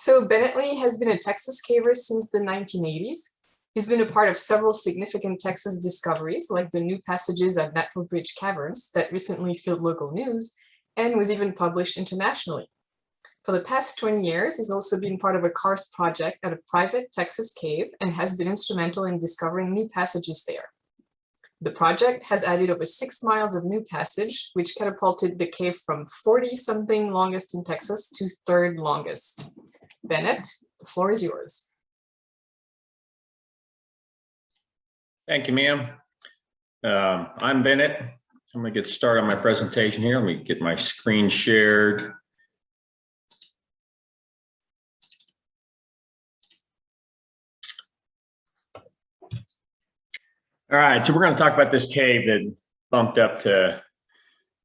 So Bennett Lee has been a Texas caver since the 1980s. He's been a part of several significant Texas discoveries, like the new passages at Natural Bridge Caverns that recently filled local news and was even published internationally. For the past 20 years, he's also been part of a karst project at a private Texas cave and has been instrumental in discovering new passages there. The project has added over 6 miles of new passage, which catapulted the cave from 40-something longest in Texas to 3rd longest. Bennett, the floor is yours. Thank you, ma'am. I'm Bennett. I'm going to get started on my presentation here. Let me get my screen shared. All right, so we're going to talk about this cave that bumped up to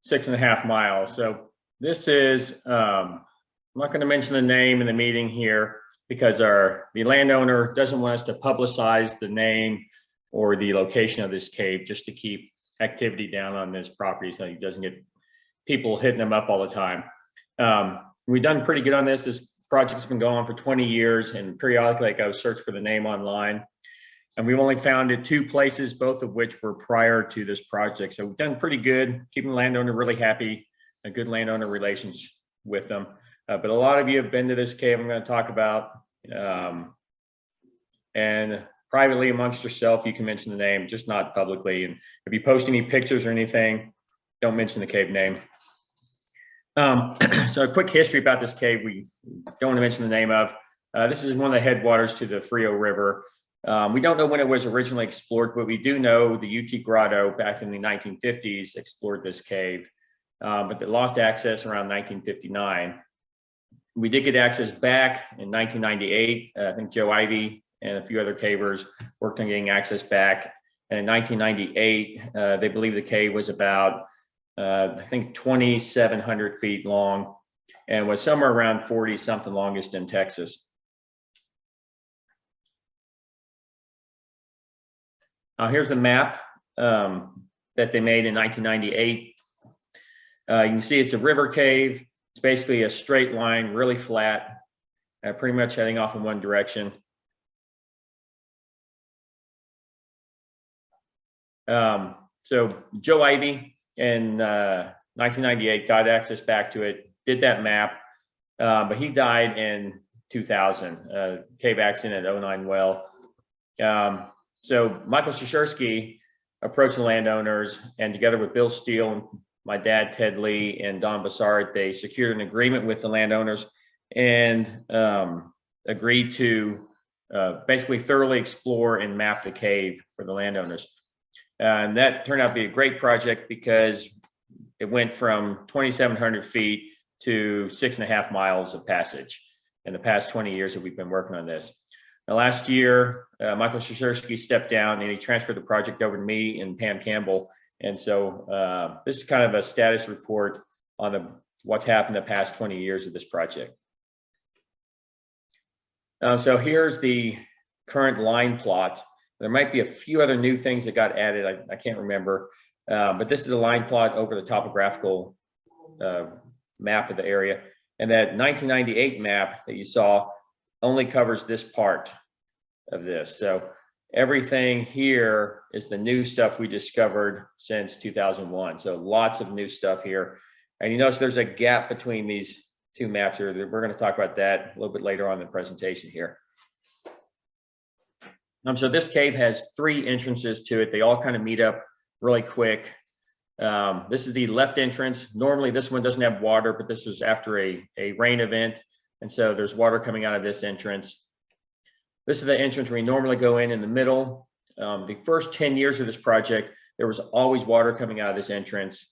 6.5 miles. So this is, I'm not going to mention the name in the meeting here because the landowner doesn't want us to publicize the name or the location of this cave, just to keep activity down on this property so he doesn't get people hitting them up all the time. We've done pretty good on this. This project's been going on for 20 years, and periodically I go search for the name online. And we've only found it 2 places, both of which were prior to this project. So we've done pretty good, keeping the landowner really happy, a good landowner relations with them. But a lot of you have been to this cave I'm going to talk about. And privately amongst yourself, you can mention the name, just not publicly. And if you post any pictures or anything, don't mention the cave name. So a quick history about this cave we don't want to mention the name of. This is one of the headwaters to the Frio River. We don't know when it was originally explored, but we do know the UT Grotto back in the 1950s explored this cave, but they lost access around 1959. We did get access back in 1998. I think Joe Ivy and a few other cavers worked on getting access back. And in 1998, they believe the cave was about, I think 2,700 feet long and was somewhere around 40-something longest in Texas. Here's a map that they made in 1998. You can see it's a river cave. It's basically a straight line, really flat, pretty much heading off in one direction. So Joe Ivy in 1998 got access back to it, did that map, but he died in 2000, cave accident at 09 well. So Michael Shashersky approached the landowners, and together with Bill Steele, my dad, Ted Lee, and Don Bassard, they secured an agreement with the landowners and agreed to basically thoroughly explore and map the cave for the landowners. And that turned out to be a great project because it went from 2,700 feet to 6.5 miles of passage in the past 20 years that we've been working on this. Now, last year, Michael Shashersky stepped down and he transferred the project over to me and Pam Campbell. And so this is kind of a status report on what's happened the past 20 years of this project. So here's the current line plot. There might be a few other new things that got added. I can't remember, but this is the line plot over the topographical map of the area. And that 1998 map that you saw only covers this part of this. So everything here is the new stuff we discovered since 2001. So lots of new stuff here. And you notice there's a gap between these 2 maps here. We're going to talk about that a little bit later on in the presentation here. So this cave has 3 entrances to it. They all kind of meet up really quick. This is the left entrance. Normally this one doesn't have water, but this was after a rain event. And so there's water coming out of this entrance. This is the entrance we normally go in the middle. The first 10 years of this project, there was always water coming out of this entrance.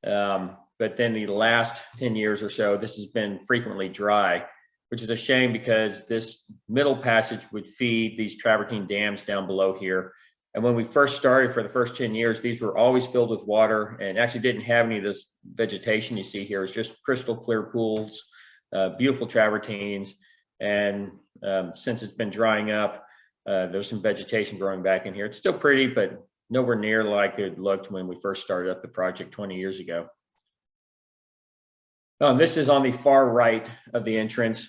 But then the last 10 years or so, this has been frequently dry, which is a shame because this middle passage would feed these travertine dams down below here. And when we first started for the first 10 years, these were always filled with water and actually didn't have any of this vegetation you see here. It's just crystal clear pools. Beautiful travertines, and since it's been drying up, there's some vegetation growing back in here. It's still pretty, but nowhere near like it looked when we first started up the project 20 years ago. This is on the far right of the entrance.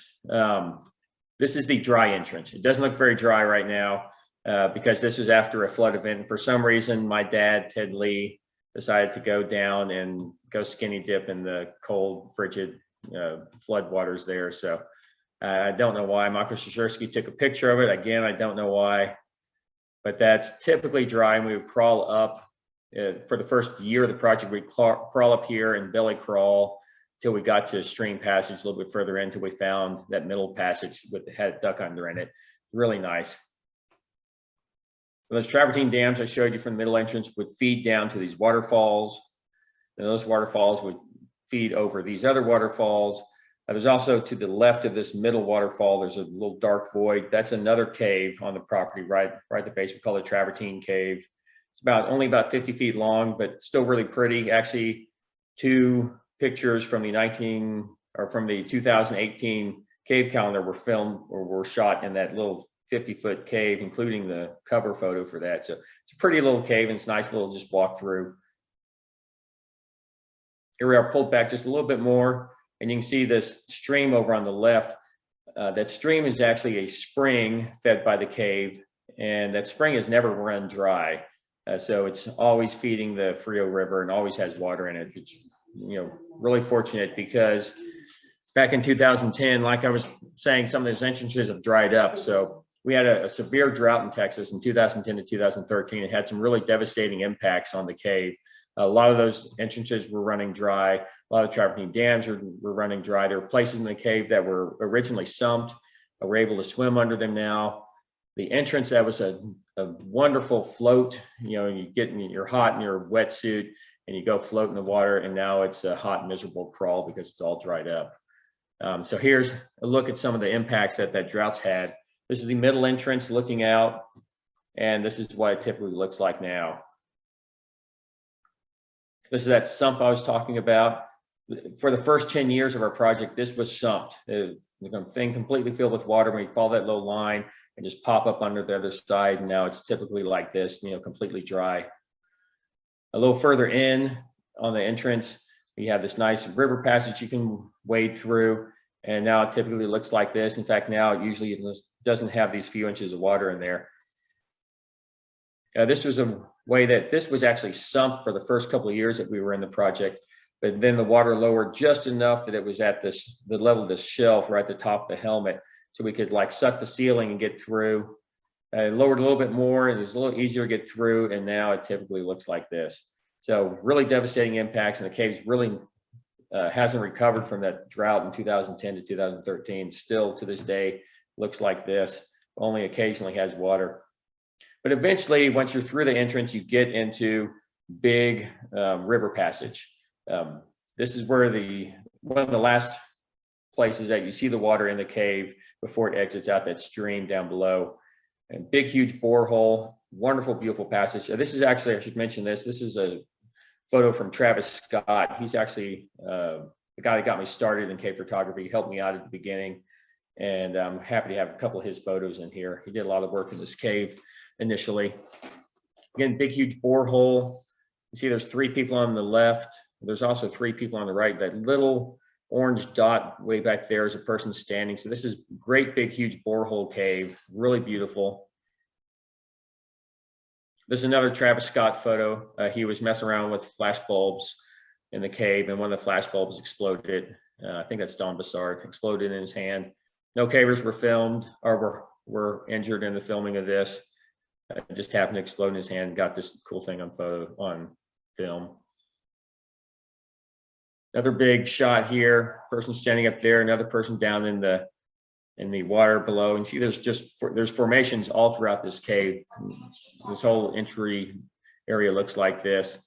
This is the dry entrance. It doesn't look very dry right now because this was after a flood event. And for some reason, my dad, Ted Lee, decided to go down and go skinny dip in the cold, frigid flood waters there. So I don't know why. Michael Szaszurski took a picture of it. Again, I don't know why, but that's typically dry. And we would crawl up for the first year of the project. We'd crawl up here and belly crawl till we got to a stream passage a little bit further in, until we found that middle passage with the head duck under in it. Really nice. Those travertine dams I showed you from the middle entrance would feed down to these waterfalls, and those waterfalls would feed over these other waterfalls. There's also, to the left of this middle waterfall, there's a little dark void. That's another cave on the property, right at the base. We call it Travertine Cave. It's only about 50 feet long, but still really pretty. Actually, 2 pictures from the 2018 cave calendar were filmed or were shot in that little 50-foot cave, including the cover photo for that. So it's a pretty little cave, and it's nice little just walk through. Here we are, pulled back just a little bit more, and you can see this stream over on the left. That stream is actually a spring fed by the cave, and that spring has never run dry. So it's always feeding the Frio River and always has water in it. It's, really fortunate, because back in 2010, like I was saying, some of those entrances have dried up. So we had a severe drought in Texas in 2010 to 2013. It had some really devastating impacts on the cave. A lot of those entrances were running dry. A lot of travertine dams were running dry. There were places in the cave that were originally sumped. We're able to swim under them now. The entrance, that was a wonderful float. You're hot in your wetsuit and you go float in the water, and now it's a hot, miserable crawl because it's all dried up. So here's a look at some of the impacts that drought's had. This is the middle entrance looking out, and this is what it typically looks like now. This is that sump I was talking about. For the first 10 years of our project, this was sumped. The thing completely filled with water. When you follow that low line and just pop up under the other side, and now it's typically like this, completely dry. A little further in on the entrance, we have this nice river passage you can wade through, and now it typically looks like this. In fact, now it usually doesn't have these few inches of water in there. This was a way that this was actually sumped for the first couple of years that we were in the project, but then the water lowered just enough that it was at the level of the shelf right at the top of the helmet, so we could suck the ceiling and get through. It lowered a little bit more, and it was a little easier to get through, and now it typically looks like this. So really devastating impacts, and the cave's really hasn't recovered from that drought in 2010 to 2013. Still to this day looks like this, only occasionally has water. But eventually, once you're through the entrance, you get into big river passage. This is where one of the last places that you see the water in the cave before it exits out that stream down below. And big, huge borehole, wonderful, beautiful passage. This is actually, I should mention this is a photo from Travis Scott. He's actually the guy that got me started in cave photography. He helped me out at the beginning, and I'm happy to have a couple of his photos in here. He did a lot of work in this cave initially. Again, big, huge borehole. You see there's 3 people on the left. There's also 3 people on the right. That little orange dot way back there is a person standing. So this is great, big, huge borehole cave, really beautiful. There's another Travis Scott photo. He was messing around with flash bulbs in the cave, and one of the flash bulbs exploded. I think that's Don Bassard, exploded in his hand. No cavers were filmed or were injured in the filming of this. It just happened to explode in his hand. Got this cool thing on film. Another big shot here. Person standing up there. Another person down in the water below. And see, there's formations all throughout this cave. This whole entry area looks like this.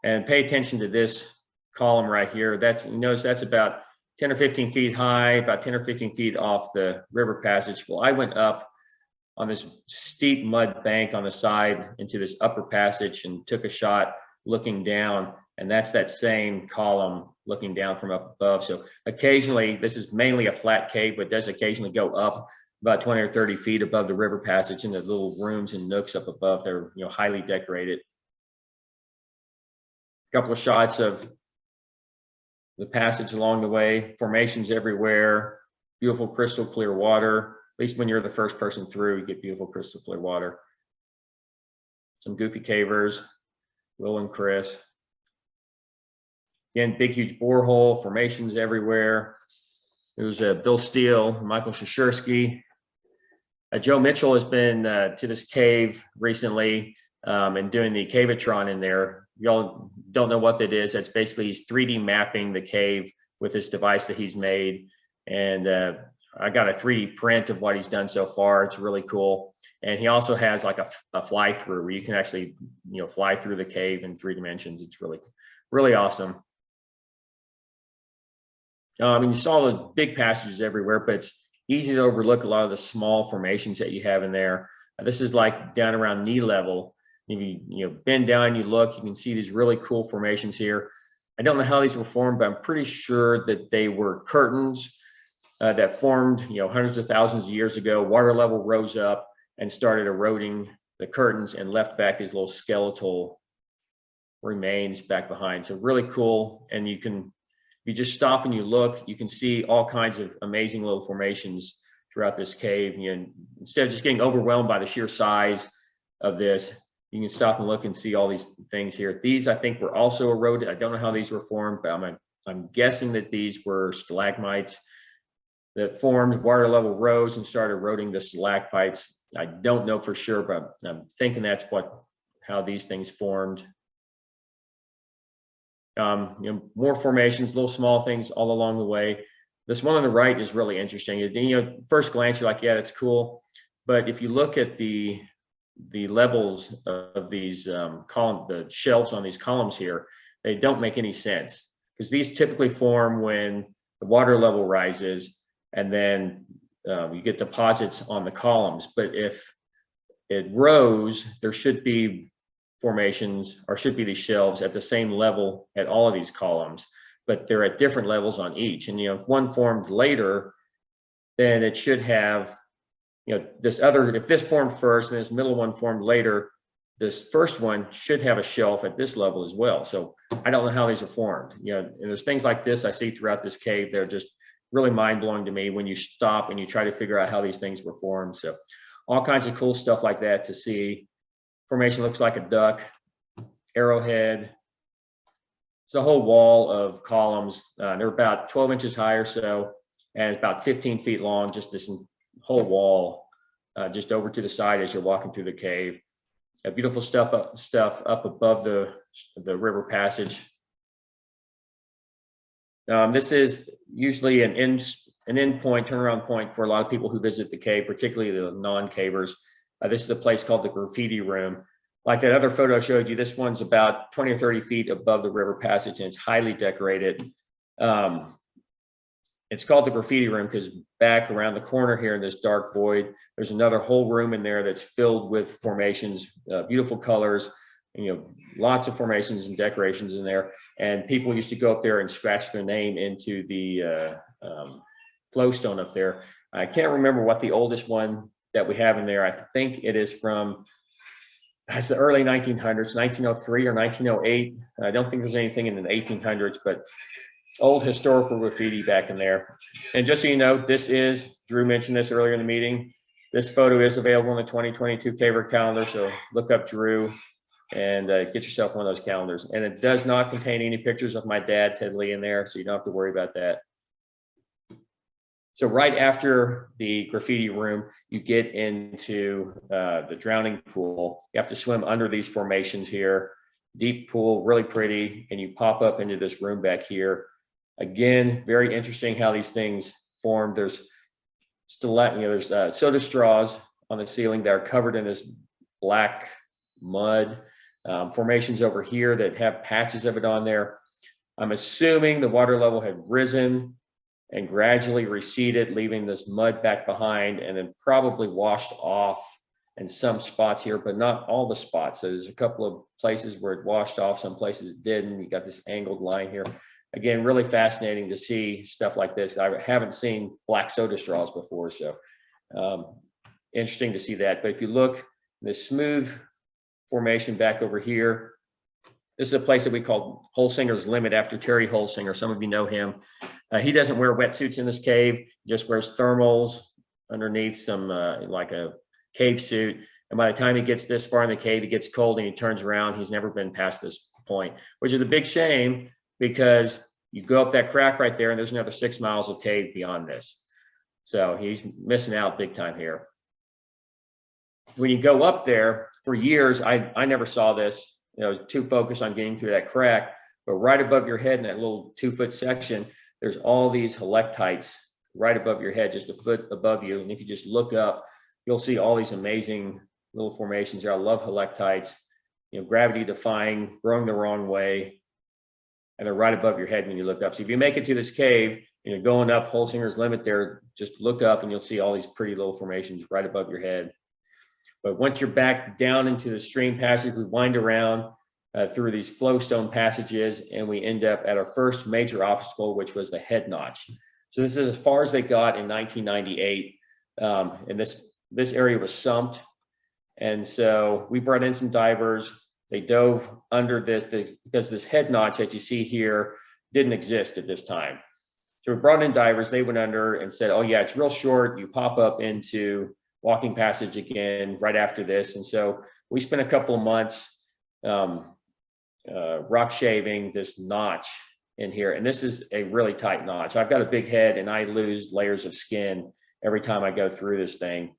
And pay attention to this column right here. Notice that's about 10 or 15 feet high, about 10 or 15 feet off the river passage. Well, I went up on this steep mud bank on the side into this upper passage and took a shot looking down, and that's that same column looking down from up above. So occasionally, this is mainly a flat cave, but does occasionally go up about 20 or 30 feet above the river passage in the little rooms and nooks up above. They're highly decorated. A couple of shots of the passage along the way, formations everywhere, beautiful crystal clear water. least when you're the first person through, you get beautiful crystal clear water. Some goofy cavers, Will and Chris. Again, big, huge borehole, formations everywhere. There's Bill Steele, Michael Shashursky. Joe Mitchell has been to this cave recently and doing the Cavatron in there. Y'all don't know what that is. That's basically he's 3D mapping the cave with this device that he's made. And I got a 3D print of what he's done so far. It's really cool. And he also has like a fly through where you can actually, fly through the cave in 3 dimensions. It's really, really awesome. You saw the big passages everywhere, but it's easy to overlook a lot of the small formations that you have in there. This is like down around knee level. If you bend down, you look, you can see these really cool formations here. I don't know how these were formed, but I'm pretty sure that they were curtains that formed, hundreds of thousands of years ago. Water level rose up and started eroding the curtains and left back these little skeletal remains back behind. So really cool. And if you just stop and you look, you can see all kinds of amazing little formations throughout this cave. Instead of just getting overwhelmed by the sheer size of this, you can stop and look and see all these things here. These, I think, were also eroded. I don't know how these were formed, but I'm guessing that these were stalagmites that formed, water level rose and started eroding the stalactites. I don't know for sure, but I'm thinking that's how these things formed. More formations, little small things all along the way. This one on the right is really interesting. First glance, you're like, yeah, that's cool. But if you look at the levels of these the shelves on these columns here, they don't make any sense, because these typically form when the water level rises, and then you get deposits on the columns. But if it rose, there should be formations, or should be these shelves at the same level at all of these columns, but they're at different levels on each. And if one formed later, then it should have, if this formed first and this middle one formed later, this first one should have a shelf at this level as well. So I don't know how these are formed. And there's things like this I see throughout this cave. They're just really mind-blowing to me when you stop and you try to figure out how these things were formed. So all kinds of cool stuff like that to see. Formation looks like a duck, arrowhead. It's a whole wall of columns. They're about 12 inches high or so, and it's about 15 feet long, just this whole wall, just over to the side as you're walking through the cave. Beautiful stuff up above the river passage. This is usually an end point, turnaround point for a lot of people who visit the cave, particularly the non-cavers. This is a place called the Graffiti Room. Like that other photo I showed you, this one's about 20 or 30 feet above the river passage, and it's highly decorated. It's called the Graffiti Room because back around the corner here in this dark void, there's another whole room in there that's filled with formations, beautiful colors, lots of formations and decorations in there. And people used to go up there and scratch their name into the flowstone up there. I can't remember what the oldest one that we have in there. I think it is from the early 1900s, 1903 or 1908. I don't think there's anything in the 1800s, but old historical graffiti back in there. And just so you know, Drew mentioned this earlier in the meeting, this photo is available in the 2022 Caver calendar, so look up Drew and get yourself one of those calendars. And it does not contain any pictures of my dad, Ted Lee, in there, so you don't have to worry about that. So right after the Graffiti Room, you get into the drowning pool. You have to swim under these formations here. Deep pool, really pretty, and you pop up into this room back here. Again, very interesting how these things formed. There's soda straws on the ceiling that are covered in this black mud. Formations over here that have patches of it on there. I'm assuming the water level had risen and gradually receded, leaving this mud back behind, and then probably washed off in some spots here, but not all the spots. So there's a couple of places where it washed off, some places it didn't. You got this angled line here. Again, really fascinating to see stuff like this. I haven't seen black soda straws before, so interesting to see that. But if you look, this smooth formation back over here, this is a place that we call Holsinger's Limit after Terry Holsinger. Some of you know him. He doesn't wear wetsuits in this cave, just wears thermals underneath some like a cave suit. And by the time he gets this far in the cave, he gets cold and he turns around. He's never been past this point, which is a big shame because you go up that crack right there and there's another 6 miles of cave beyond this. So he's missing out big time here. When you go up there, for years, I never saw this, you know, too focused on getting through that crack, but right above your head in that little 2-foot section, there's all these helictites right above your head, just a foot above you. And if you just look up, you'll see all these amazing little formations there. I love helictites, you know, gravity defying, growing the wrong way, and they're right above your head when you look up. So if you make it to this cave, you know, going up Holsinger's Limit there, just look up and you'll see all these pretty little formations right above your head. But once you're back down into the stream passage, we wind around through these flowstone passages, and we end up at our first major obstacle, which was the head notch. So this is as far as they got in 1998, and this area was sumped. And so we brought in some divers. They dove under this because this head notch that you see here didn't exist at this time. So we brought in divers. They went under and said, oh yeah, it's real short. You pop up into walking passage again right after this. And so we spent a couple of months rock shaving this notch in here. And this is a really tight notch. I've got a big head and I lose layers of skin every time I go through this thing.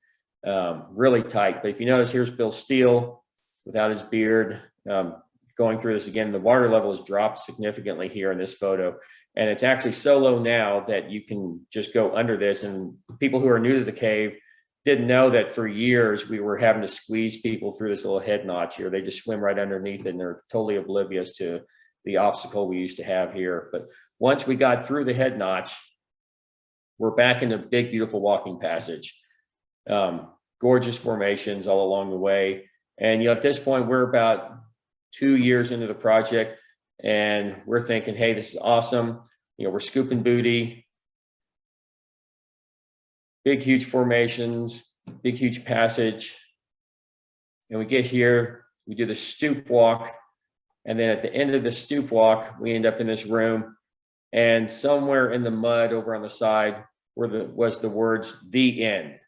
Really tight. But if you notice, here's Bill Steele without his beard going through this again. The water level has dropped significantly here in this photo. And it's actually so low now that you can just go under this. And people who are new to the cave didn't know that for years we were having to squeeze people through this little head notch here. They just swim right underneath it and they're totally oblivious to the obstacle we used to have here. But once we got through the head notch, we're back in a big, beautiful walking passage. Gorgeous formations all along the way. And, you know, at this point, we're about 2 years into the project and we're thinking, hey, this is awesome. You know, we're scooping booty, big, huge formations, big, huge passage. And we get here, we do the stoop walk. And then at the end of the stoop walk, we end up in this room, and somewhere in the mud over on the side was the words, "the end."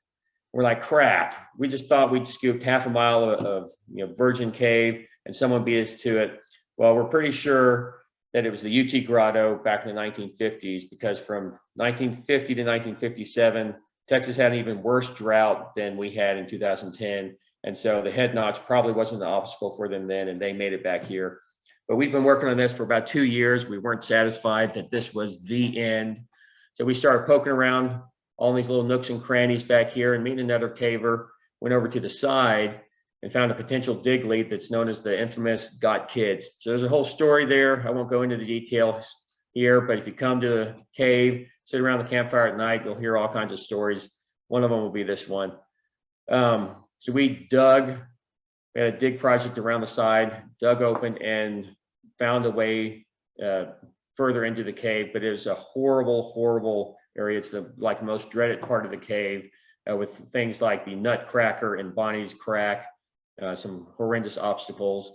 We're like, crap, we just thought we'd scooped half a mile of you know, virgin cave and someone beat us to it. Well, we're pretty sure that it was the UT Grotto back in the 1950s, because from 1950 to 1957, Texas had an even worse drought than we had in 2010. And so the head notch probably wasn't an obstacle for them then, and they made it back here. But we've been working on this for about 2 years. We weren't satisfied that this was the end. So we started poking around all these little nooks and crannies back here and meeting another caver, went over to the side and found a potential dig lead that's known as the infamous Got Kids. So there's a whole story there. I won't go into the details here, but if you come to the cave, sit around the campfire at night, you'll hear all kinds of stories. One of them will be this one. So we dug, we had a dig project around the side, dug open and found a way further into the cave, but it was a horrible, horrible area. It's the most dreaded part of the cave with things like the Nutcracker and Bonnie's Crack, some horrendous obstacles.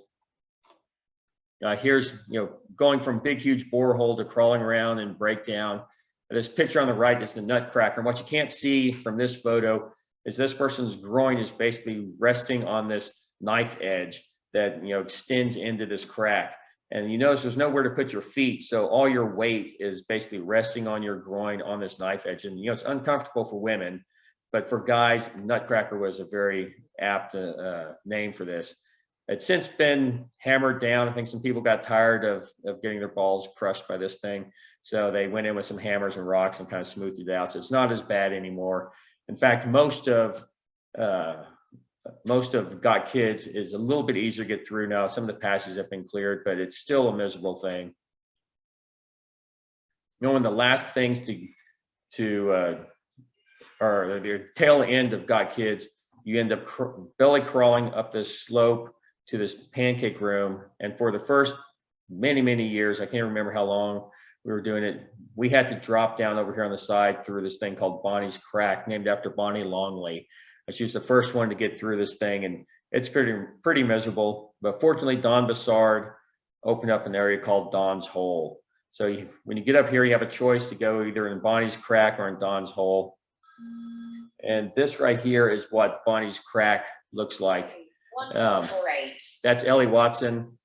Here's, you know, going from big, huge borehole to crawling around and breakdown. This picture on the right is the Nutcracker. And what you can't see from this photo is this person's groin is basically resting on this knife edge that, you know, extends into this crack. And you notice there's nowhere to put your feet. So all your weight is basically resting on your groin on this knife edge. And, you know, it's uncomfortable for women, but for guys, Nutcracker was a very apt name for this. It's since been hammered down. I think some people got tired of getting their balls crushed by this thing. So they went in with some hammers and rocks and kind of smoothed it out. So it's not as bad anymore. In fact, most of Got Kids is a little bit easier to get through now. Some of the passages have been cleared, but it's still a miserable thing. You know, one of the last things or the tail end of Got Kids, you end up belly crawling up this slope to this pancake room. And for the first many, many years, I can't remember how long we were doing it, we had to drop down over here on the side through this thing called Bonnie's Crack, named after Bonnie Longley. She was the first one to get through this thing, and it's pretty miserable. But fortunately, Don Bassard opened up an area called Don's Hole. So when you get up here, you have a choice to go either in Bonnie's Crack or in Don's Hole. And this right here is what Bonnie's crack looks like. That's Ellie Watson.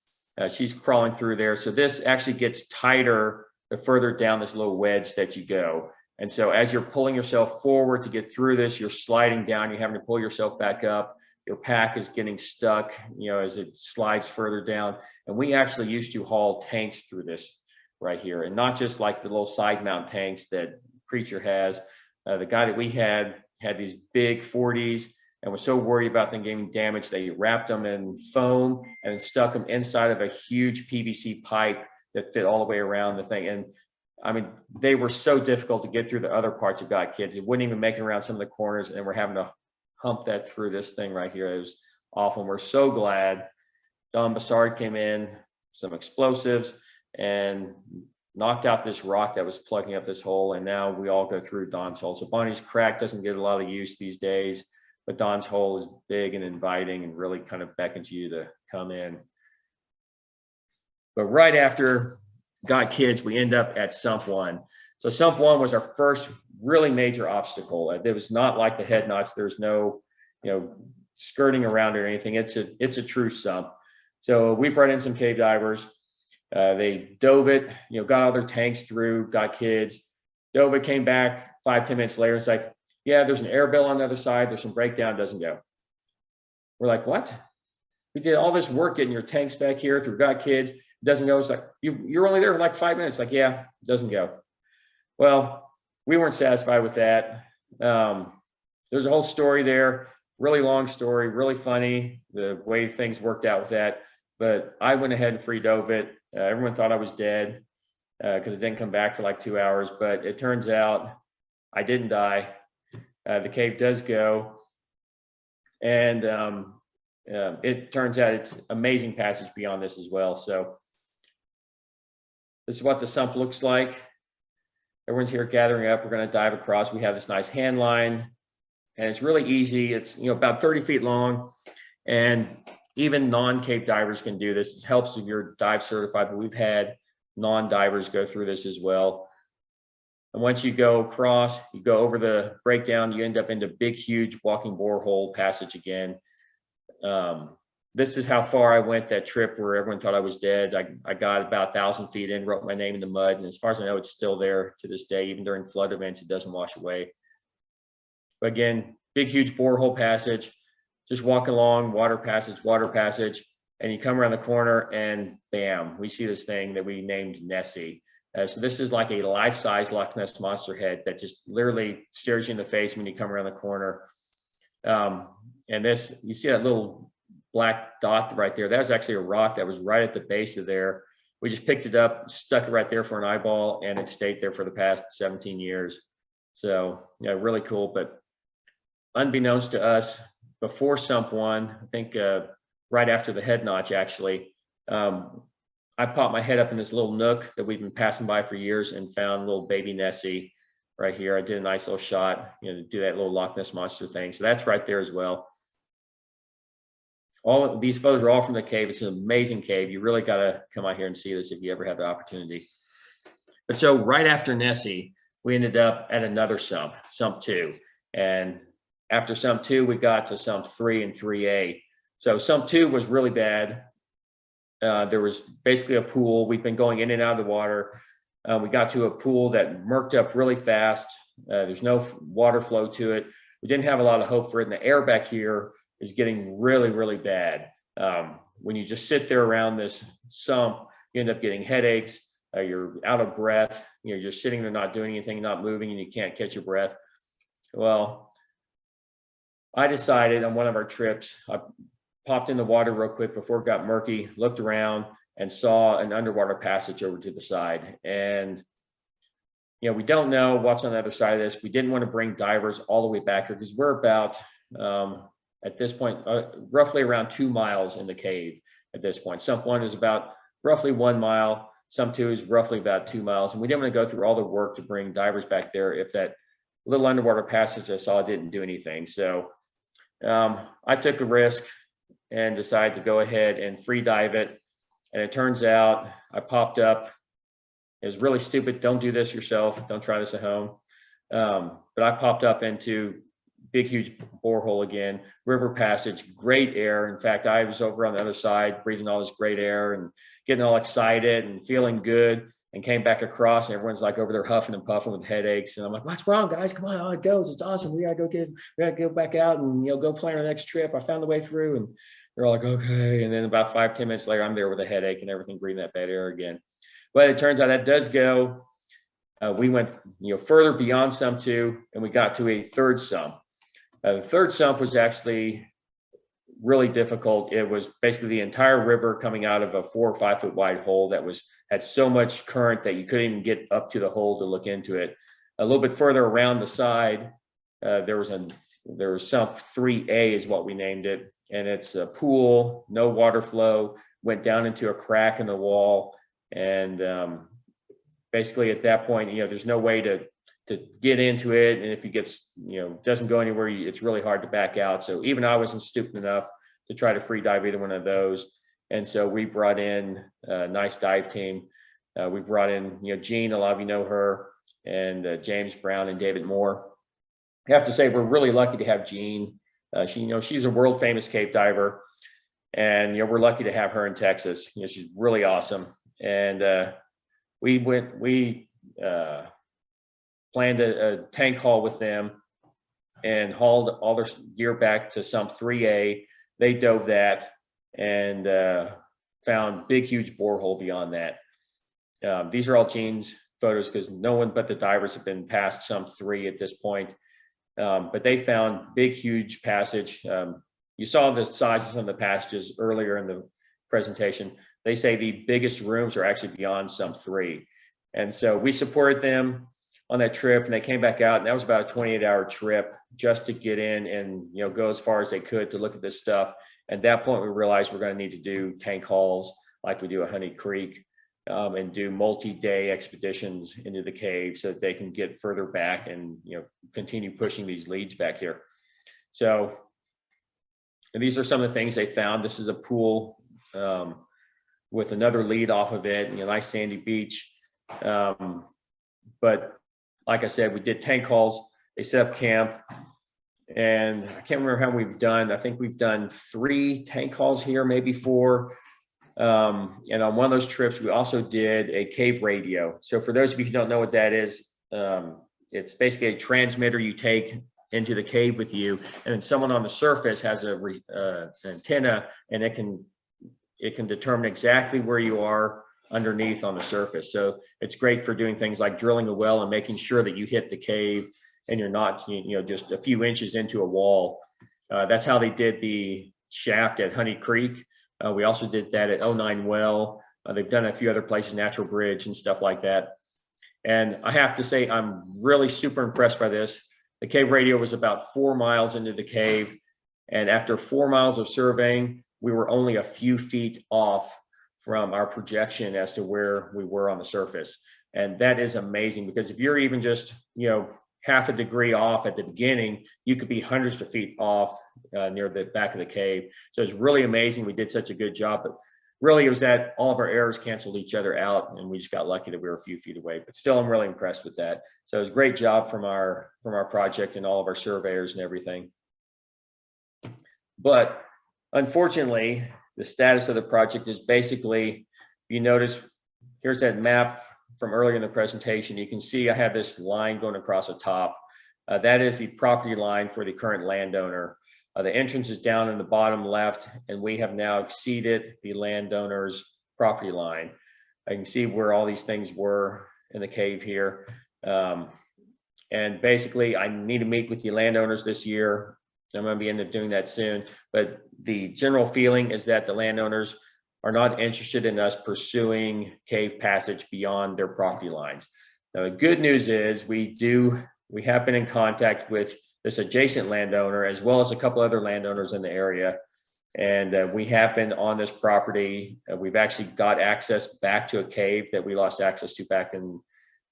She's crawling through there. So this actually gets tighter the further down this little wedge that you go. And so as you're pulling yourself forward to get through this, you're sliding down, you're having to pull yourself back up. Your pack is getting stuck, as it slides further down. And we actually used to haul tanks through this right here, and not just like the little side mount tanks that Preacher has. The guy that we had these big 40s and was so worried about them getting damaged that he wrapped them in foam and stuck them inside of a huge PVC pipe that fit all the way around the thing. And I mean, they were so difficult to get through the other parts of Got Kids. It wouldn't even make it around some of the corners, and we're having to hump that through this thing right here. It was awful. And we're so glad Don Bassard came in, some explosives, and knocked out this rock that was plugging up this hole. And now we all go through Don's hole. So Bonnie's crack doesn't get a lot of use these days, but Don's hole is big and inviting and really kind of beckons you to come in. But right after Got Kids, we end up at Sump 1. So Sump 1 was our first really major obstacle. It was not like the head knots. There's no, skirting around or anything. It's a true sump. So we brought in some cave divers. They dove it, got all their tanks through, Got Kids. Dove it, came back 5-10 minutes later. It's like, yeah, there's an air bell on the other side. There's some breakdown, doesn't go. We're like, what? We did all this work getting your tanks back here through Got Kids. Doesn't go. It's like, you're only there for like 5 minutes. Like, yeah, it doesn't go. Well, we weren't satisfied with that. There's a whole story there, really long story, really funny, the way things worked out with that. But I went ahead and free dove it. Everyone thought I was dead because it didn't come back for like 2 hours. But it turns out I didn't die. The cave does go. And it turns out it's amazing passage beyond this as well. So this is what the sump looks like. Everyone's here gathering up. We're going to dive across. We have this nice hand line, and it's really easy. It's about 30 feet long, and even non-cave divers can do this. It helps if you're dive certified, but we've had non-divers go through this as well. And once you go across, you go over the breakdown, you end up into big, huge walking borehole passage again. This is how far I went that trip where everyone thought I was dead. I got about 1,000 feet in, wrote my name in the mud, and as far as I know, it's still there to this day. Even during flood events, it doesn't wash away. But again, big, huge borehole passage, just walk along, water passage, and you come around the corner and bam, we see this thing that we named Nessie. So this is like a life-size Loch Ness Monster head that just literally stares you in the face when you come around the corner. And this, you see that little black dot right there, that was actually a rock that was right at the base of there. We just picked it up, stuck it right there for an eyeball, and it stayed there for the past 17 years. So yeah, really cool. But unbeknownst to us, before Sump 1, I think right after the head notch actually, I popped my head up in this little nook that we've been passing by for years and found little baby Nessie right here. I did a nice little shot, to do that little Loch Ness Monster thing. So that's right there as well. All of these photos are all from the cave. It's an amazing cave. You really got to come out here and see this if you ever have the opportunity. But so right after Nessie, we ended up at another sump, Sump 2. And after Sump 2, we got to Sump 3 and 3A. So Sump 2 was really bad. There was basically a pool. We've been going in and out of the water. We got to a pool that murked up really fast. There's no water flow to it. We didn't have a lot of hope for it. And the air back here is getting really, really bad. When you just sit there around this sump, you end up getting headaches. You're out of breath. You're just sitting there not doing anything, not moving, and you can't catch your breath. Well, I decided on one of our trips, I popped in the water real quick before it got murky, looked around and saw an underwater passage over to the side. And, we don't know what's on the other side of this. We didn't want to bring divers all the way back here because we're about, at this point, roughly around 2 miles in the cave at this point. Sump 1 is about roughly 1 mile. Sump 2 is roughly about 2 miles. And we didn't want to go through all the work to bring divers back there if that little underwater passage I saw didn't do anything. So I took a risk and decided to go ahead and free dive it. And it turns out I popped up. It was really stupid. Don't do this yourself. Don't try this at home. But I popped up into big, huge borehole again, river passage, great air. In fact, I was over on the other side breathing all this great air and getting all excited and feeling good, and came back across and everyone's like over there huffing and puffing with headaches. And I'm like, what's wrong, guys? Come on, it goes. It's awesome. We gotta go back out and, go plan our next trip. I found the way through. And they're all like, okay. And then about 5-10 minutes later, I'm there with a headache and everything, breathing that bad air again. But it turns out that does go. We went, further beyond sump 2, and we got to a third sump. The third sump was actually really difficult. It was basically the entire river coming out of a 4 or 5 foot wide hole that had so much current that you couldn't even get up to the hole to look into it. A little bit further around the side, there was sump 3A is what we named it, and it's a pool, no water flow, went down into a crack in the wall, and basically at that point, there's no way to get into it, and if it gets, doesn't go anywhere, it's really hard to back out. So even I wasn't stupid enough to try to free dive either one of those. And so we brought in a nice dive team. We brought in, Jean, a lot of you know her, and James Brown and David Moore. I have to say we're really lucky to have Jean. She's a world famous cave diver, and we're lucky to have her in Texas. She's really awesome. And we planned a tank haul with them and hauled all their gear back to sump 3A. They dove that and found big, huge borehole beyond that. These are all Gene's photos because no one but the divers have been past sump 3 at this point. But they found big, huge passage. You saw the sizes of the passages earlier in the presentation. They say the biggest rooms are actually beyond sump 3. And so we supported them on that trip, and they came back out, and that was about a 28-hour trip just to get in and go as far as they could to look at this stuff. At that point, we realized we're going to need to do tank hauls like we do at Honey Creek, and do multi-day expeditions into the cave so that they can get further back and continue pushing these leads back here. So, and these are some of the things they found. This is a pool with another lead off of it, nice sandy beach. But like I said, we did tank hauls. They set up camp, and I can't remember how we've done. I think we've done 3 tank hauls here, maybe 4. And on one of those trips, we also did a cave radio. So for those of you who don't know what that is, it's basically a transmitter you take into the cave with you, and then someone on the surface has an antenna, and it can determine exactly where you are underneath on the surface. So it's great for doing things like drilling a well and making sure that you hit the cave and you're not just a few inches into a wall. That's how they did the shaft at Honey Creek. We also did that at 09 Well. They've done a few other places, Natural Bridge and stuff like that. And I have to say, I'm really super impressed by this. The cave radio was about 4 miles into the cave, and after 4 miles of surveying, we were only a few feet off from our projection as to where we were on the surface. And that is amazing, because if you're even just, half a degree off at the beginning, you could be hundreds of feet off near the back of the cave. So it's really amazing we did such a good job. But really, it was that all of our errors canceled each other out, and we just got lucky that we were a few feet away. But still, I'm really impressed with that. So it was a great job from our project and all of our surveyors and everything. But unfortunately, the status of the project is basically, you notice, here's that map from earlier in the presentation. You can see I have this line going across the top. That is the property line for the current landowner. The entrance is down in the bottom left, and we have now exceeded the landowner's property line. I can see where all these things were in the cave here. And basically, I need to meet with the landowners this year. I'm going to be end up doing that soon. But the general feeling is that the landowners are not interested in us pursuing cave passage beyond their property lines. Now, the good news is we have been in contact with this adjacent landowner, as well as a couple other landowners in the area. And we have been on this property. We've actually got access back to a cave that we lost access to back in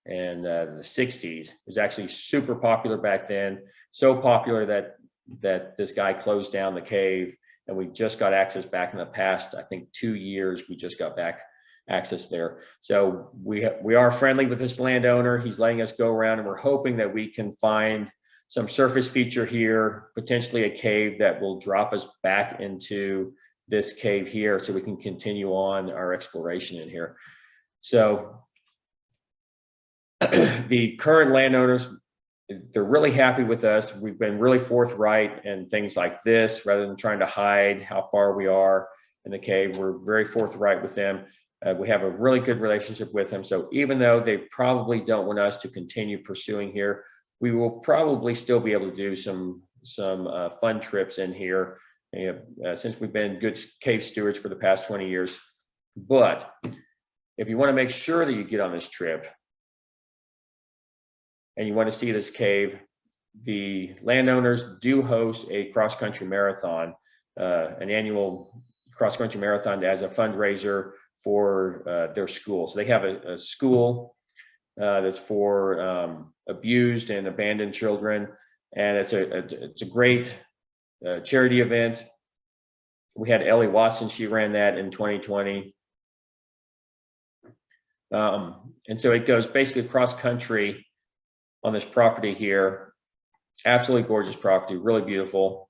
the 60s. It was actually super popular back then, so popular that this guy closed down the cave, and we just got access back in the past, I think 2 years, we just got back access there. So we are friendly with this landowner. He's letting us go around, and we're hoping that we can find some surface feature here, potentially a cave that will drop us back into this cave here so we can continue on our exploration in here. So the current landowners, they're really happy with us. We've been really forthright and things like this, rather than trying to hide how far we are in the cave. We're very forthright with them. We have a really good relationship with them. So even though they probably don't want us to continue pursuing here, we will probably still be able to do some fun trips in here, since we've been good cave stewards for the past 20 years. But if you want to make sure that you get on this trip and you want to see this cave, the landowners do host a cross-country marathon, an annual cross-country marathon as a fundraiser for their school. So they have a school that's for abused and abandoned children, and it's a great charity event. We had Ellie Watson, she ran that in 2020. And so it goes basically cross country on this property here. Absolutely gorgeous property, really beautiful.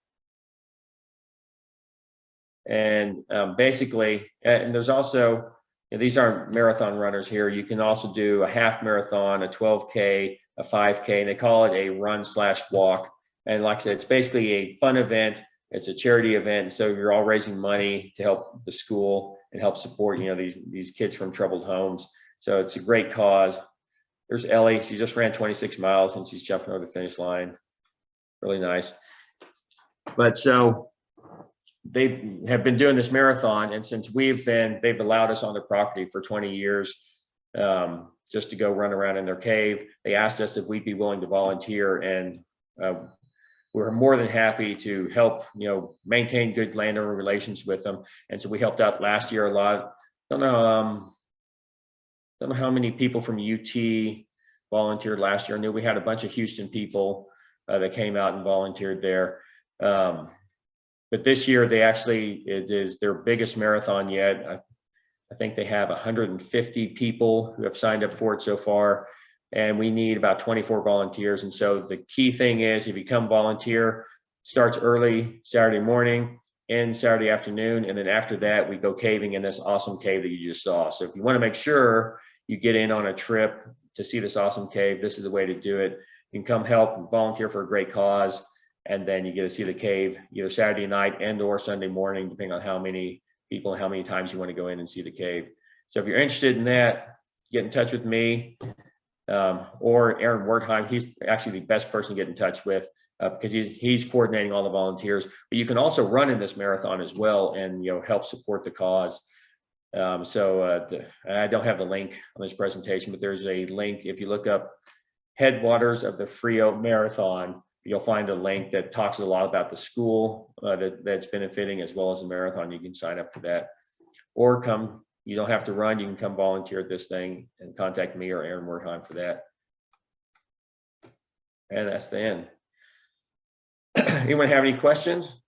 And basically, and there's also, these aren't marathon runners here. You can also do a half marathon, a 12K, a 5K, and they call it a run/walk. And like I said, it's basically a fun event. It's a charity event. So you're all raising money to help the school and help support, these kids from troubled homes. So it's a great cause. There's Ellie. She just ran 26 miles and she's jumping over the finish line. Really nice. But so they have been doing this marathon, and since they've allowed us on their property for 20 years, just to go run around in their cave. They asked us if we'd be willing to volunteer, and we're more than happy to help, maintain good landowner relations with them. And so we helped out last year a lot. Don't know how many people from UT volunteered last year. I knew we had a bunch of Houston people that came out and volunteered there. But this year it is their biggest marathon yet. I think they have 150 people who have signed up for it so far, and we need about 24 volunteers. And so the key thing is, if you come volunteer, starts early Saturday morning, ends Saturday afternoon, and then after that we go caving in this awesome cave that you just saw. So if you want to make sure you get in on a trip to see this awesome cave, this is the way to do it. You can come help and volunteer for a great cause, and then you get to see the cave either Saturday night and or Sunday morning, depending on how many people and how many times you want to go in and see the cave. So if you're interested in that, get in touch with me or Aaron Wertheim. He's actually the best person to get in touch with because he's coordinating all the volunteers. But you can also run in this marathon as well and help support the cause. I don't have the link on this presentation, but there's a link. If you look up Headwaters of the Frio Marathon, you'll find a link that talks a lot about the school that's benefiting, as well as the marathon. You can sign up for that, or come. You don't have to run. You can come volunteer at this thing and contact me or Aaron Wertheim for that. And that's the end. Anyone have any questions?